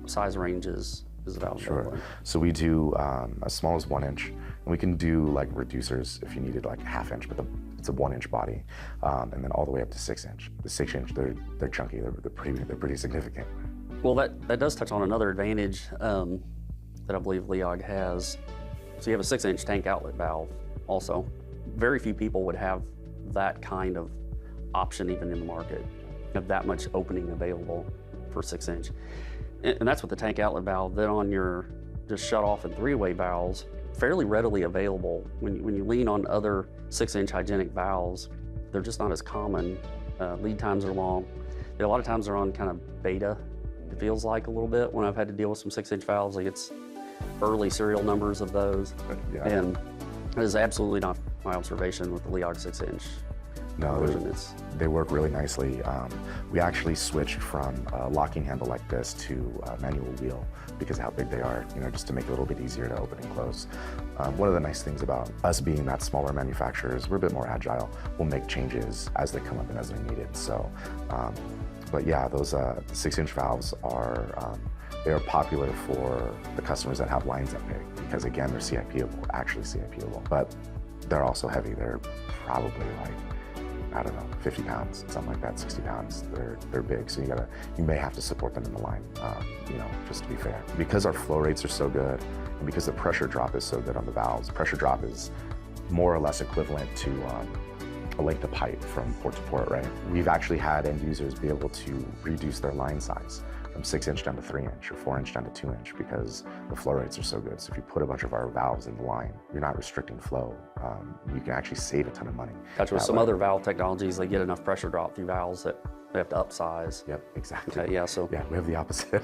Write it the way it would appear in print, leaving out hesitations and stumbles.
size ranges is the valve? Sure. So we do as small as 1 inch, and we can do like reducers if you needed like 1/2 inch, but it's a 1 inch body, and then all the way up to 6 inch. The 6 inch, they're chunky. They're pretty significant. Well, that does touch on another advantage that I believe LIAG has. So you have a 6-inch tank outlet valve also. Very few people would have that kind of option even in the market, have that much opening available for 6-inch. And that's with the tank outlet valve. Then on your just shut off and 3-way valves, fairly readily available. When you lean on other 6-inch hygienic valves, they're just not as common. Lead times are long. A lot of times they're on kind of beta, it feels like a little bit when I've had to deal with some 6-inch valves. Like it's early serial numbers of those. Yeah. And it is absolutely not my observation with the LIAG 6-inch. No, they work really nicely. We actually switched from a locking handle like this to a manual wheel because of how big they are, just to make it a little bit easier to open and close. One of the nice things about us being that smaller manufacturer is we're a bit more agile. We'll make changes as they come up and as they're needed. So, but yeah, those 6-inch valves they are popular for the customers that have lines that big because again, they're actually CIP-able, but they're also heavy. They're probably like, I don't know, 50 pounds, something like that, 60 pounds. They're big, so you may have to support them in the line, just to be fair. Because our flow rates are so good, and because the pressure drop is so good on the valves, pressure drop is more or less equivalent to a length of pipe from port to port, right? We've actually had end users be able to reduce their line size from 6-inch down to 3-inch or 4-inch down to 2-inch because the flow rates are so good. So if you put a bunch of our valves in the line, you're not restricting flow. You can actually save a ton of money. Gotcha. With some other valve technologies, they get enough pressure drop through valves that they have to upsize. Yep, exactly. Okay, yeah, so. Yeah, we have the opposite.